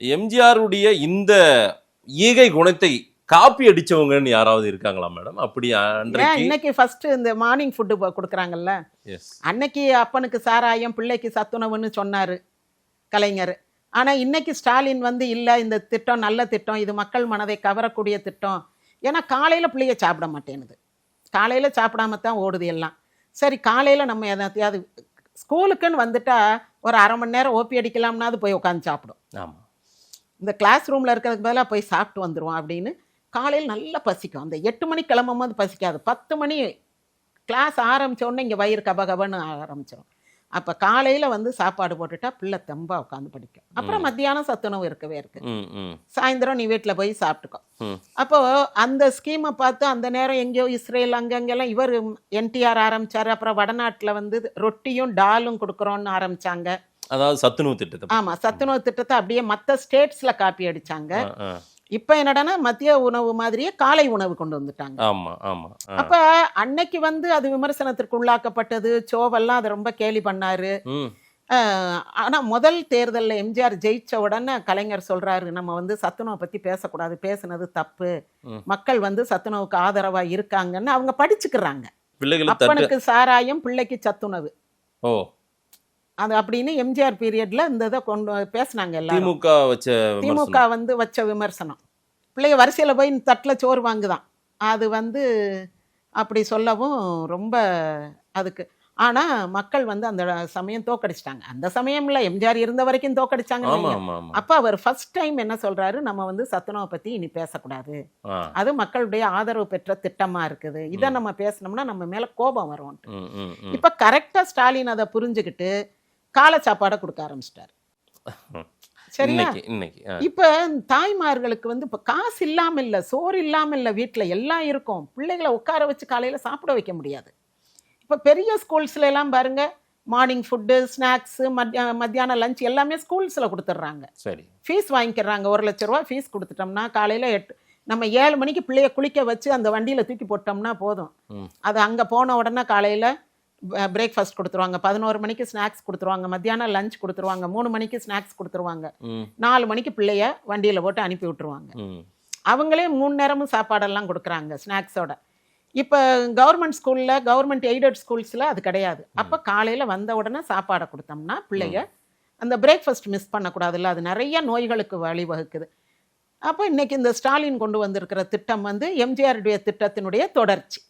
எம்ஜிஆருடைய இந்த ஈகை குணத்தை காப்பி அடிச்சவங்கன்னு யாராவது இருக்காங்களா மேடம்? அப்படி இன்னைக்கு ஃபர்ஸ்ட் இந்த மார்னிங் ஃபுட்டு கொடுக்குறாங்கல்ல, அன்னைக்கு அப்பனுக்கு சாராயம் பிள்ளைக்கு சத்துணவுன்னு சொன்னாரு கலைஞர். ஆனா இன்னைக்கு ஸ்டாலின் வந்து இல்ல இந்த திட்டம் நல்ல திட்டம், இது மக்கள் மனதை கவரக்கூடிய திட்டம். ஏன்னா காலையில பிள்ளைய சாப்பிட மாட்டேனுது, காலையில சாப்பிடாம தான் ஓடுது எல்லாம். சரி காலையில நம்ம எதாத்தையாவது ஸ்கூலுக்குன்னு வந்துட்டா ஒரு அரை மணி நேரம் ஓபி அடிக்கலாம்னாது போய் உட்காந்து சாப்பிடும். ஆமா, இந்த கிளாஸ் ரூம்ல இருக்கிறதுக்கு பதிலாக போய் சாப்பிட்டு வந்துடுவோம் அப்படின்னு. காலையில் நல்லா பசிக்கும். அந்த 8 மணிக்கு கிளம்பும் போது பசிக்காது, 10 மணி கிளாஸ் ஆரம்பிச்ச உடனே இங்கே வயிறு கபகபன்னு ஆரம்பிச்சிடும். அப்போ காலையில் வந்து சாப்பாடு போட்டுட்டா பிள்ளை தெம்பா உட்காந்து படிக்கும். அப்புறம் மத்தியானம் சத்துணவு இருக்கவே இருக்கு, சாயந்தரம் நீ வீட்டில் போய் சாப்பிட்டுக்கோ. அப்போ அந்த ஸ்கீமை பார்த்து அந்த நேரம் எங்கேயோ இஸ்ரேல் அங்கங்கெல்லாம் இவர் என்டிஆர் ஆரம்பிச்சாரு. அப்புறம் வடநாட்டில் வந்து ரொட்டியும் டாலும் கொடுக்குறோன்னு ஆரம்பிச்சாங்க. அதாவது சத்துணவு திட்டத்தை. ஆமா, சத்துணவு திட்டத்தை அப்படியே மற்ற ஸ்டேட்ஸ்ல காப்பி அடிச்சாங்க. இப்ப என்னடான்னா மதிய உணவு மாதிரியே காலை உணவு கொண்டு வந்துட்டாங்க. ஆமா ஆமா. அப்ப அன்னைக்கு வந்து அது விமர்சனத்திற்கு உள்ளாக்கப்பட்டது. சோவெல்லாம் அதை ரொம்ப கேலி பண்ணாரு. ஆனா முதல் தேர்தலில் எம்ஜிஆர் ஜெயிச்ச உடனே கலைஞர் சொல்றாரு, நம்ம வந்து சத்துணவை பத்தி பேசக்கூடாது, பேசுனது தப்பு, மக்கள் வந்து சத்துணவுக்கு ஆதரவா இருக்காங்கன்னு அவங்க படிச்சுக்கிறாங்க. அப்பனுக்கு சாராயம் பிள்ளைக்கு சத்துணவு அது அப்படின்னு எம்ஜிஆர் பீரியட்ல இந்த இதை கொண்டு பேசினாங்க எல்லாரும். திமுக வந்து வச்ச விமர்சனம். பிள்ளைய வரிசையில் போய் தட்டில் சோறு வாங்குதான், அது வந்து அப்படி சொல்லவும் ரொம்ப அதுக்கு. ஆனால் மக்கள் வந்து அந்த சமயம் தோக்கடிச்சிட்டாங்க. அந்த சமயம் இல்லை, எம்ஜிஆர் இருந்த வரைக்கும் தோக்கடிச்சாங்க. அப்போ அவர் ஃபர்ஸ்ட் டைம் என்ன சொல்றாரு, நம்ம வந்து சத்துணவை பற்றி இனி பேசக்கூடாது, அது மக்களுடைய ஆதரவு பெற்ற திட்டமாக இருக்குது, இதை நம்ம பேசணும்னா நம்ம மேலே கோபம் வரும். இப்போ கரெக்டாக ஸ்டாலின் அதை புரிஞ்சுக்கிட்டு காலை சாப்பாடை கொடுக்க ஆரம்பிச்சிட்டாரு. சரியா? இப்ப தாய்மார்களுக்கு வந்து இப்ப காசு இல்லாம இல்ல, சோறு இல்லாம இல்ல, வீட்டுல எல்லாம் இருக்கும், பிள்ளைகளை உட்கார வச்சு காலையில சாப்பிட வைக்க முடியாது. இப்ப பெரிய ஸ்கூல்ஸ்ல எல்லாம் பாருங்க, மார்னிங் ஃபுட்டு, ஸ்நாக்ஸ், மத்தியானம் லஞ்ச் எல்லாமே ஸ்கூல்ஸ்ல கொடுத்துட்றாங்க. சரி, ஃபீஸ் வாங்கிக்கிறாங்க. 1 லட்ச ரூபா ஃபீஸ் கொடுத்துட்டோம்னா காலையில நம்ம 7 மணிக்கு பிள்ளைய குளிக்க வச்சு அந்த வண்டியில தூக்கி போட்டோம்னா போதும். அது அங்க போன உடனே காலையில பிரேக்ஃபாஸ்ட் கொடுத்துருவாங்க, 11 மணிக்கு ஸ்நாக்ஸ் கொடுத்துருவாங்க, மத்தியானம் லஞ்ச் கொடுத்துருவாங்க, 3 மணிக்கு ஸ்நாக்ஸ் கொடுத்துருவாங்க, 4 மணிக்கு பிள்ளைய வண்டியில் போட்டு அனுப்பி விட்டுருவாங்க. அவங்களே 3 நேரமும் சாப்பாடெல்லாம் கொடுக்குறாங்க ஸ்நாக்ஸோட. இப்போ கவர்மெண்ட் ஸ்கூலில், கவர்மெண்ட் எய்டட் ஸ்கூல்ஸில் அது கிடையாது. அப்போ காலையில் வந்த உடனே சாப்பாடை கொடுத்தோம்னா பிள்ளைய அந்த பிரேக்ஃபாஸ்ட் மிஸ் பண்ணக்கூடாதுல்ல, அது நிறைய நோய்களுக்கு வழிவகுக்குது. அப்போ இன்னைக்கு இந்த ஸ்டாலின் கொண்டு வந்திருக்கிற திட்டம் வந்து எம்ஜிஆருடைய திட்டத்தினுடைய தொடர்ச்சி.